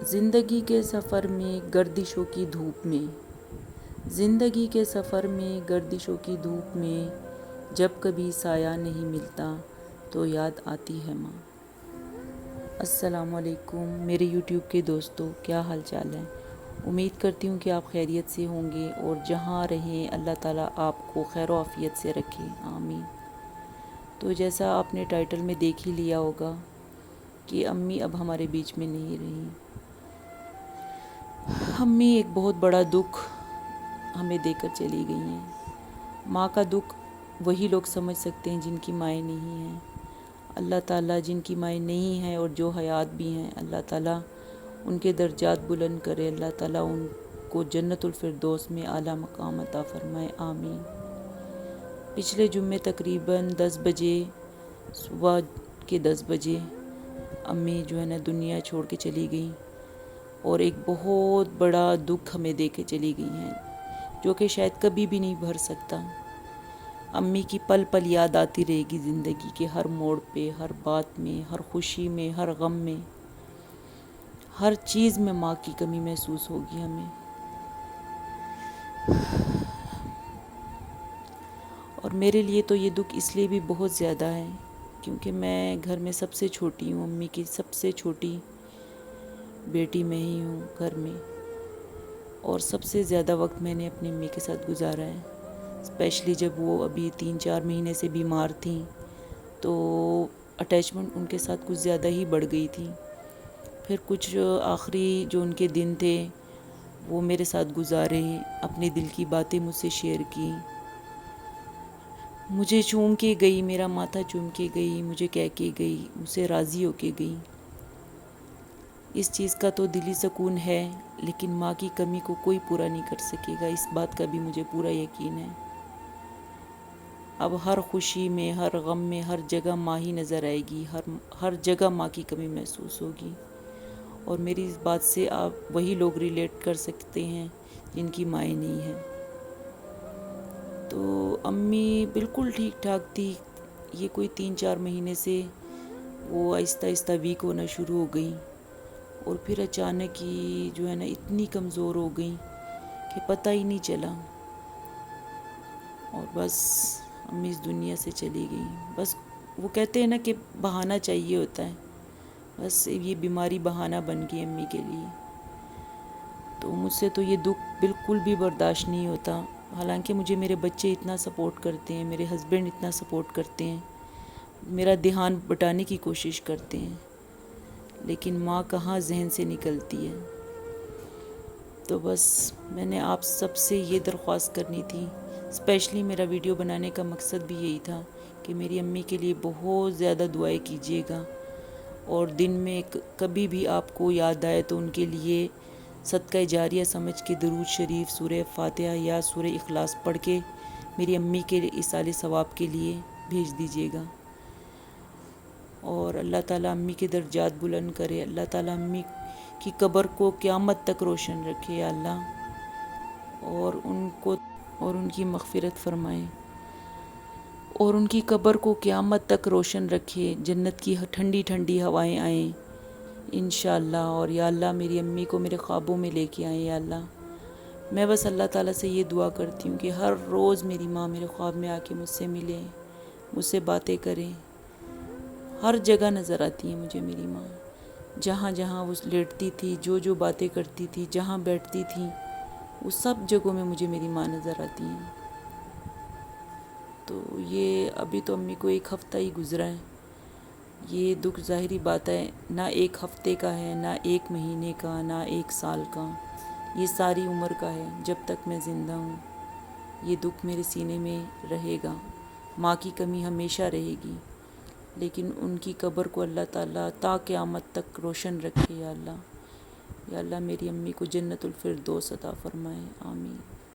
زندگی کے سفر میں گردشوں کی دھوپ میں، زندگی کے سفر میں گردشوں کی دھوپ میں، جب کبھی سایہ نہیں ملتا تو یاد آتی ہے ماں۔ السلام علیکم میرے یوٹیوب کے دوستو، کیا حال چال ہے؟ امید کرتی ہوں کہ آپ خیریت سے ہوں گے اور جہاں رہیں اللہ تعالیٰ آپ کو خیر و عافیت سے رکھے، آمین۔ تو جیسا آپ نے ٹائٹل میں دیکھ ہی لیا ہوگا کہ امی اب ہمارے بیچ میں نہیں رہیں۔ امی ایک بہت بڑا دکھ ہمیں دے کر چلی گئی ہیں۔ ماں کا دکھ وہی لوگ سمجھ سکتے ہیں جن کی مائیں نہیں ہیں۔ اللہ تعالیٰ جن کی مائیں نہیں ہیں اور جو حیات بھی ہیں، اللہ تعالیٰ ان کے درجات بلند کرے، اللہ تعالیٰ ان کو جنت الفردوس میں اعلیٰ مقام عطا فرمائے، آمین۔ پچھلے جمعے تقریباً 10 بجے، صبح کے 10 بجے امی جو ہے نا دنیا چھوڑ کے چلی گئیں، اور ایک بہت بڑا دکھ ہمیں دے کے چلی گئی ہیں جو کہ شاید کبھی بھی نہیں بھر سکتا۔ امی کی پل پل یاد آتی رہے گی زندگی کے ہر موڑ پہ، ہر بات میں، ہر خوشی میں، ہر غم میں، ہر چیز میں ماں کی کمی محسوس ہوگی ہمیں۔ اور میرے لیے تو یہ دکھ اس لیے بھی بہت زیادہ ہے کیونکہ میں گھر میں سب سے چھوٹی ہوں، امی کی سب سے چھوٹی بیٹی میں ہی ہوں گھر میں، اور سب سے زیادہ وقت میں نے اپنی امی کے ساتھ گزارا ہے، اسپیشلی جب وہ ابھی 3-4 مہینے سے بیمار تھیں تو اٹیچمنٹ ان کے ساتھ کچھ زیادہ ہی بڑھ گئی تھی۔ پھر کچھ آخری جو ان کے دن تھے وہ میرے ساتھ گزارے، اپنے دل کی باتیں مجھ سے شیئر کی، مجھے چوم کے گئی، میرا ماتھا چوم کے گئی، مجھے کہہ کے گئی، مجھ سے راضی ہو کے گئی۔ اس چیز کا تو دلی سکون ہے، لیکن ماں کی کمی کو کوئی پورا نہیں کر سکے گا، اس بات کا بھی مجھے پورا یقین ہے۔ اب ہر خوشی میں، ہر غم میں، ہر جگہ ماں ہی نظر آئے گی، ہر جگہ ماں کی کمی محسوس ہوگی، اور میری اس بات سے آپ وہی لوگ ریلیٹ کر سکتے ہیں جن کی مائیں نہیں ہیں۔ تو امی بالکل ٹھیک ٹھاک تھی، یہ کوئی 3-4 مہینے سے وہ آہستہ آہستہ ویک ہونا شروع ہو گئی، اور پھر اچانک ہی جو ہے نا اتنی کمزور ہو گئی کہ پتہ ہی نہیں چلا، اور بس امی اس دنیا سے چلی گئی۔ بس وہ کہتے ہیں نا کہ بہانہ چاہیے ہوتا ہے، بس یہ بیماری بہانہ بن گئی امی کے لیے۔ تو مجھ سے تو یہ دکھ بالکل بھی برداشت نہیں ہوتا، حالانکہ مجھے میرے بچے اتنا سپورٹ کرتے ہیں، میرے ہسبینڈ اتنا سپورٹ کرتے ہیں، میرا دھیان بٹانے کی کوشش کرتے ہیں، لیکن ماں کہاں ذہن سے نکلتی ہے۔ تو بس میں نے آپ سب سے یہ درخواست کرنی تھی، اسپیشلی میرا ویڈیو بنانے کا مقصد بھی یہی تھا کہ میری امی کے لیے بہت زیادہ دعائیں کیجیے گا، اور دن میں کبھی بھی آپ کو یاد آئے تو ان کے لیے صدقہ جاریہ سمجھ کے درود شریف، سورہ فاتحہ یا سورہ اخلاص پڑھ کے میری امی کے ایصال ثواب کے لیے بھیج دیجیے گا، اور اللہ تعالیٰ امی کے درجات بلند کرے، اللہ تعالیٰ امی کی قبر کو قیامت تک روشن رکھے یا اللہ، اور ان کی مغفرت فرمائے، اور ان کی قبر کو قیامت تک روشن رکھے، جنت کی ٹھنڈی ٹھنڈی ہوائیں آئیں انشاءاللہ، اور یا اللہ میری امی کو میرے خوابوں میں لے کے آئیں یا اللہ۔ میں بس اللہ تعالیٰ سے یہ دعا کرتی ہوں کہ ہر روز میری ماں میرے خواب میں آ کے مجھ سے ملے، مجھ سے باتیں کریں۔ ہر جگہ نظر آتی ہے مجھے میری ماں، جہاں جہاں وہ لیٹتی تھی، جو جو باتیں کرتی تھی، جہاں بیٹھتی تھی، وہ سب جگہوں میں مجھے میری ماں نظر آتی ہیں۔ تو یہ ابھی تو امی کو 1 ہفتہ ہی گزرا ہے، یہ دکھ ظاہری بات ہے نہ 1 ہفتے کا ہے، نہ 1 مہینے کا، نہ 1 سال کا، یہ ساری عمر کا ہے۔ جب تک میں زندہ ہوں یہ دکھ میرے سینے میں رہے گا، ماں کی کمی ہمیشہ رہے گی، لیکن ان کی قبر کو اللہ تعالیٰ تا قیامت تک روشن رکھے یا اللہ۔ یا اللہ میری امی کو جنت الفردوس عطا فرمائے، آمین۔